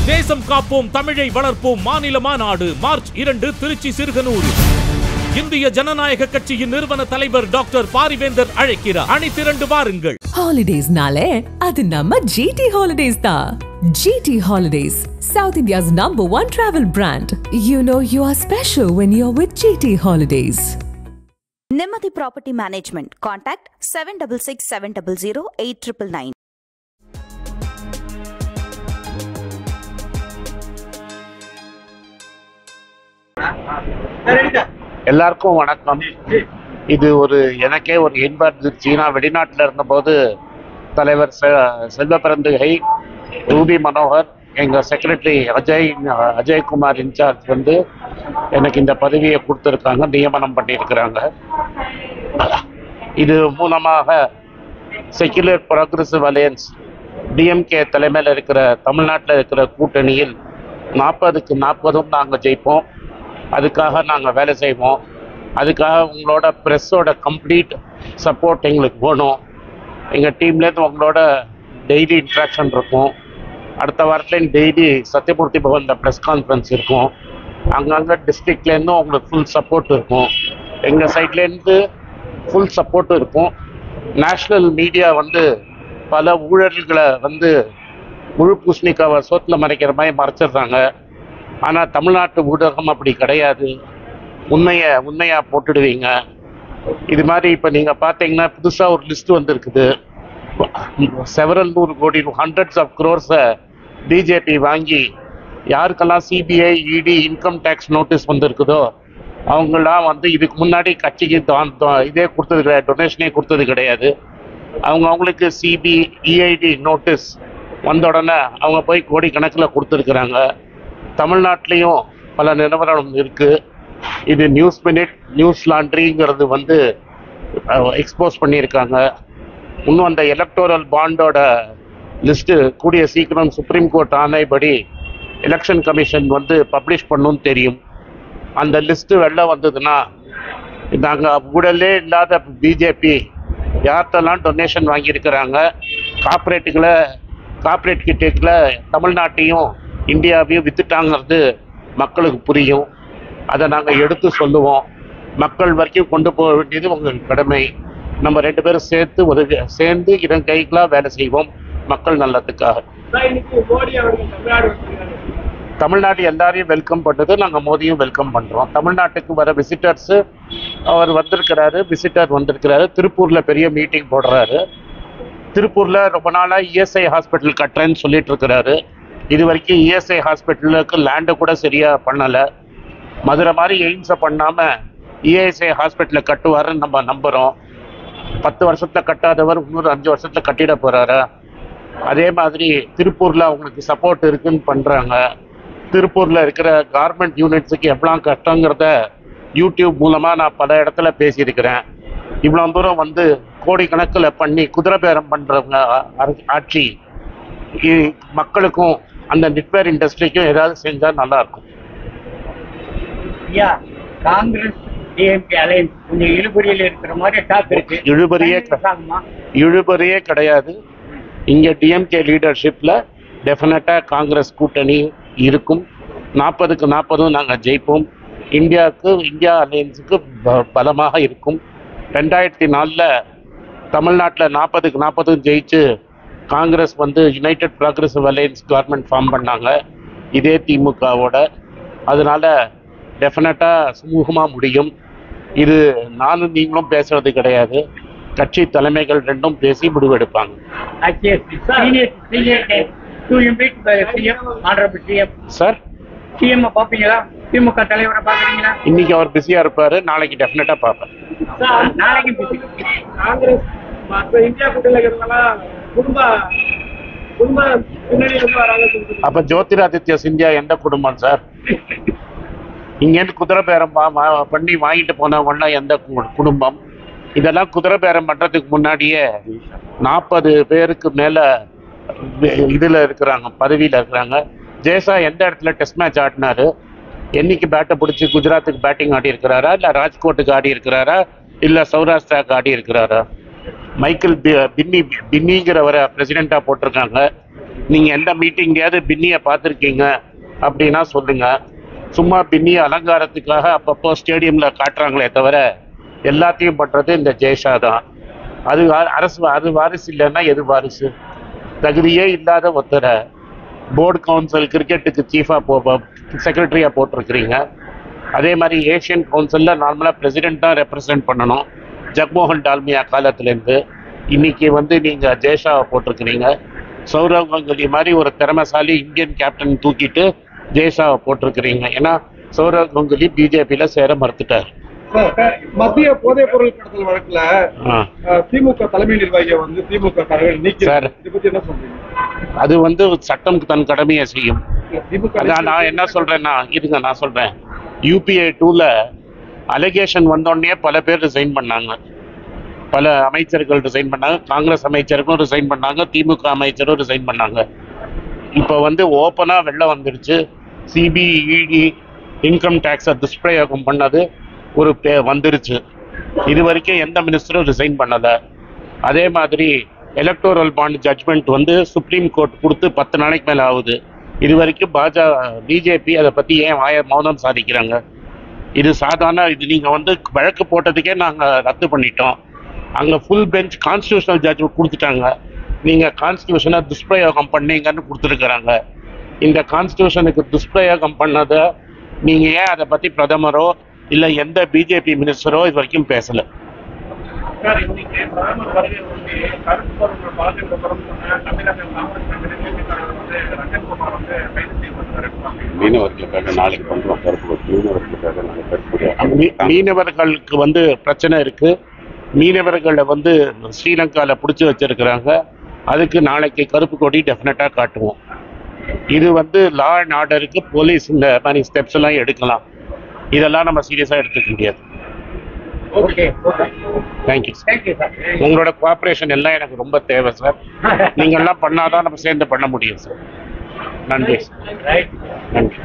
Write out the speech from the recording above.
தேசம் காப்போம் தமிழை வளர்ப்போம் மாநில மாநாடு மார்ச் 2 திருச்சி சிறுகனூர். இந்திய ஜனநாயக கட்சியின் நிறுவன தலைவர் டாக்டர் பாரிவேந்தர் அழைக்கிறார். அணி திரண்டு வாருங்கள். ஹாலிடேஸ்னாலே அது நம்ம ஜிடி ஹாலிடேஸ் தான். GT Holidays, South India's #1 travel brand. You know you are special when you're with GT Holidays. Nimati Property Management. Contact 766 700 8999. எல்லாருக்கும் வணக்கம். இது எனக்கே ஒரு இன்ப அதிர்ச்சி. நான் வெளிநாட்டில் இருந்தபோது தலைவர் செல்வ பிறந்தகை, ரூபி மனோகர், எங்கள் செக்ரட்டரி அஜய்குமார் இன்சார்ஜ் எனக்கு இந்த பதவியை கொடுத்துருக்காங்க, நியமனம் பண்ணியிருக்கிறாங்க. இது மூலமாக செக்யுலர் ப்ரோக்ரெசிவ் அலையன்ஸ் டிஎம்கே தலைமையில் இருக்கிற தமிழ்நாட்டில் இருக்கிற கூட்டணியில் 40க்கு 40 நாங்கள் ஜெயிப்போம். அதுக்காக நாங்கள் வேலை செய்வோம். அதுக்காக உங்களோட ப்ரெஸ்ஸோட கம்ப்ளீட் சப்போர்ட் எங்களுக்கு வேணும். எங்கள் டீம்லேருந்து உங்களோட டெய்லி இன்ட்ராக்ஷன் இருக்கும். அடுத்த வாரத்துலேயும் டெய்லி சத்யமூர்த்தி பவனில் ப்ரெஸ் கான்ஃபரன்ஸ் இருக்கும். அங்கங்கே டிஸ்ட்ரிக்ட்லேருந்தும் உங்களுக்கு ஃபுல் சப்போர்ட் இருக்கும். எங்கள் சைட்லேருந்து ஃபுல் சப்போர்ட்டும் இருக்கும். நேஷ்னல் மீடியா பல ஊழல்களை முழு பூசணிக்காவை சோத்தில் மறைக்கிற மாதிரி மறைச்சிடுறாங்க. ஆனால் தமிழ்நாட்டு ஊடகம் அப்படி கிடையாது. உண்மையாக போட்டுடுவீங்க. இது மாதிரி இப்போ நீங்கள் பார்த்தீங்கன்னா புதுசாக ஒரு லிஸ்ட் வந்திருக்குது. செவரல் 100 கோடி ஹண்ட்ரட்ஸ் ஆஃப் க்ரோர்ஸை பிஜேபி வாங்கி யாருக்கெல்லாம் சிபிஐ இடி இன்கம் டேக்ஸ் நோட்டீஸ் வந்திருக்குதோ அவங்களாம் இதுக்கு முன்னாடி கட்சிக்கு இதே கொடுத்தது கிடையாது, டொனேஷனே கொடுத்தது கிடையாது. அவங்களுக்கு சிபிஇஐடி நோட்டீஸ் வந்த உடனே அவங்க போய் கோடிக்கணக்கில் கொடுத்துருக்குறாங்க. தமிழ்நாட்டிலையும் பல நிறுவனம் இருக்குது. இது நியூஸ் மினிட், நியூஸ் லாண்ட்ரிங்கிறது எக்ஸ்போஸ் பண்ணியிருக்காங்க. இன்னும் அந்த எலக்டோரல் பாண்டோட லிஸ்ட்டு கூடிய சீக்கிரம் சுப்ரீம் கோர்ட் ஆணைப்படி எலெக்ஷன் கமிஷன் பப்ளிஷ் பண்ணணும்னு தெரியும். அந்த லிஸ்ட்டு வெளில வந்ததுன்னா நாங்கள் ஊழலே இல்லாத பிஜேபி யார்கிட்டலாம் டொனேஷன் வாங்கியிருக்கிறாங்க, கார்ப்பரேட் கிட்டேக்கில் தமிழ்நாட்டையும் இந்தியாவையும் வித்துட்டாங்கிறது மக்களுக்கு புரியும். அதை நாங்கள் எடுத்து சொல்லுவோம். மக்கள் வரைக்கும் கொண்டு போக வேண்டியது உங்களுக்கு கடமை. நம்ம 2 பேரும் சேர்ந்து இதன் கைகளாக வேலை செய்வோம் மக்கள் நல்லதுக்காக. தமிழ்நாடு எல்லாரையும் வெல்கம் பண்ணுறது, நாங்கள் மோதியும் வெல்கம் பண்ணுறோம். தமிழ்நாட்டுக்கு வர விசிட்டர்ஸு அவர் வந்திருக்கிறாரு. திருப்பூரில் பெரிய மீட்டிங் போடுறாரு. திருப்பூரில் ரொம்ப நாளாக இஎஸ்ஐ ஹாஸ்பிட்டல் கட்டுறேன்னு சொல்லிட்டு இருக்கிறாரு. இது வரைக்கும் இஎஸ்ஐ ஹாஸ்பிட்டலுக்கு லேண்டை கூட சரியாக பண்ணலை. மதுரை மாதிரி எய்ம்ஸை பண்ணாமல் இஎஸ்ஐ ஹாஸ்பிட்டலை கட்டுவாருன்னு நம்ம நம்புகிறோம். 10 வருஷத்தில் கட்டாதவர் இன்னொரு 5 வருஷத்தில் கட்டிட போகிறாரு. அதே மாதிரி திருப்பூரில் அவங்களுக்கு சப்போர்ட் இருக்குன்னு பண்ணுறாங்க. திருப்பூரில் இருக்கிற கார்மெண்ட் யூனிட்ஸுக்கு எவ்வளோ கஷ்டங்கிறத யூடியூப் மூலமாக நான் பல இடத்துல பேசியிருக்கிறேன். இவ்வளோ தூரம் கோடிக்கணக்கில் பண்ணி குதிரை பேரம் பண்ணுறவங்க ஆட்சி மக்களுக்கும் அந்த நெட்வேர் இண்டஸ்ட்ரிக்கும் ஏதாவது செஞ்சால் நல்லாயிருக்கும். காங்கிரஸ் டிஎம்கே அலையன்ஸ் கொஞ்சம் இழுபறியில் இருக்கிற மாதிரி டாக் இருக்கு. இழுபறியே கிடையாது. இங்கே டிஎம்கே லீடர்ஷிப்பில் டெஃபினட்டாக காங்கிரஸ் கூட்டணி இருக்கும். 40க்கு 40 நாங்கள் ஜெயிப்போம். இந்தியா அலையன்ஸுக்கு பலமாக இருக்கும். 2004 தமிழ்நாட்டில் 40க்கு 40 ஜெயிச்சு Congress united progressive alliance government form பண்ணாங்க, இதே திமுகவோட. அதனால் டெஃபினட்டாக சுமூகமாக முடியும். இது நானும் நீங்களும் பேசுறது கிடையாது. கட்சி தலைமைகள் 2ம் பேசி முடிவெடுப்பாங்க. சார், சிஎம் பாப்பீங்களா? திமுக தலைவரை பாக்குறீங்களா? இன்னைக்கு அவர் பிஸியா இருப்பாரு, நாளைக்கு டெஃபினட்டா பாப்பேன். நாளைக்கு பிஸி. காங்கிரஸ் இந்தியா கூட்டணிலாம் குடும்ப பின்னணியிலிருந்து வராங்க. அப்ப ஜோதிராதித்ய சிந்தியா எந்த குடும்பம் சார்? இங்கேருந்து குதிரை பேரம் பண்ணி வாங்கிட்டு போனவங்கன்னா எந்த குடும்பம்? இதெல்லாம் குதிரை பேரம் பண்றதுக்கு முன்னாடியே 40 பேருக்கு மேல இதுல இருக்கிறாங்க, பதவியில இருக்கிறாங்க. ஜெயசா எந்த இடத்துல டெஸ்ட் மேட்ச் ஆடினாரு? என்னைக்கு பேட்டை பிடிச்சி குஜராத்துக்கு பேட்டிங் ஆடி இருக்கிறாரா, இல்லை ராஜ்கோட்டுக்கு ஆடி இருக்கிறாரா, இல்லை சௌராஷ்டிராவுக்கு ஆடி இருக்கிறாரா? மைக்கேல் பின்னிங்கிறவரை பிரசிடெண்ட்டாக போட்டிருக்காங்க. நீங்கள் எந்த மீட்டிங்கையாவது பின்னியை பார்த்துருக்கீங்க அப்படின்னா சொல்லுங்கள். சும்மா பின்னி அலங்காரத்துக்காக அப்பப்போ ஸ்டேடியமில் காட்டுறாங்களே தவிர எல்லாத்தையும் பண்ணுறது இந்த ஜெய்ஷா தான். அது அது வாரிசு இல்லைன்னா எது வாரிசு? தகுதியே இல்லாத ஒருத்தரை போர்டு கவுன்சில் கிரிக்கெட்டுக்கு சீஃபாக செக்ரட்டரியாக போட்டிருக்கிறீங்க. அதே மாதிரி ஏஷியன் கவுன்சிலில் நார்மலாக பிரசிடென்ட் தான் ரெப்ரசன்ட் பண்ணணும். ஜக்மோகன் டால்மியா காலத்துலேருந்து இன்னைக்கு நீங்கள் ஜெய்ஷாவை போட்டிருக்கிறீங்க. சௌரவ் கங்குலி மாதிரி ஒரு திறமைசாலி இந்தியன் கேப்டன் தூக்கிட்டு ஜெய்ஷாவை போட்டிருக்கிறீங்க. ஏன்னா சௌரவ் கங்குலி பிஜேபியில் சேர மறுத்துட்டார். மத்திய போதைப் பொருள் கடத்தல் வழக்குல திமுக தலைமை நிர்வாகியை திமுக சார், அது சட்டம் தன் கடமையை செய்யும். அதான் நான் என்ன சொல்றேன்னா, இருங்க நான் சொல்றேன். UPA 2ல அலிகேஷன் வந்தோடனே பல பேர் ரிசைன் பண்ணாங்க. பல அமைச்சர்கள் ரிசைன் பண்ணாங்க. காங்கிரஸ் அமைச்சருக்கும் ரிசைன் பண்ணாங்க, திமுக அமைச்சரும் ரிசைன் பண்ணாங்க. இப்போ ஓப்பனா வெளில வந்துருச்சு. CBID இன்கம் டேக்ஸை துஷ்பிரயோகம் பண்ணது ஒரு வந்துருச்சு. இது வரைக்கும் எந்த மினிஸ்டரும் ரிசைன் பண்ணலை. அதே மாதிரி electoral bond judgment supreme court கொடுத்து 10 நாளைக்கு மேலே ஆகுது. இது வரைக்கும் பிஜேபி அதை பற்றி ஏன் மௌனம் சாதிக்கிறாங்க? இது சாதாரண இது நீங்கள் வழக்கு போட்டதுக்கே நாங்கள் ரத்து பண்ணிட்டோம். அங்கே ஃபுல் பெஞ்ச் கான்ஸ்டியூஷனல் ஜட்ஜ் கொடுத்துட்டாங்க. நீங்கள் கான்ஸ்டியூஷனை துஷ்பிரயோகம் பண்ணீங்கன்னு கொடுத்துருக்குறாங்க. இந்த கான்ஸ்டியூஷனுக்கு துஷ்பிரயோகம் பண்ணதை நீங்கள் ஏன் அதை பற்றி பிரதமரோ இல்லை எந்த பிஜேபி மினிஸ்டரோ இது வரைக்கும் பேசலை? மீனவர்களுக்கு பிரச்சனை இருக்கு. மீனவர்களை ஸ்ரீலங்காவில் பிடிச்சி வச்சிருக்கிறாங்க. அதுக்கு நாளைக்கு கருப்பு கொடி டெஃபினட்டா காட்டுவோம். இது லா அண்ட் ஆர்டருக்கு போலீஸ் இந்த மாதிரி ஸ்டெப்ஸ் எல்லாம் எடுக்கலாம். இதெல்லாம் நம்ம சீரியஸா எடுத்துக்க முடியாது. Thank you sir. உங்களோட கோஆபரேஷன் எல்லாம் எனக்கு ரொம்ப தேவை சார். நீங்க எல்லாம் பண்ணாதான் நம்ம சேர்ந்து பண்ண முடியும் சார். நன்றி. நன்றி.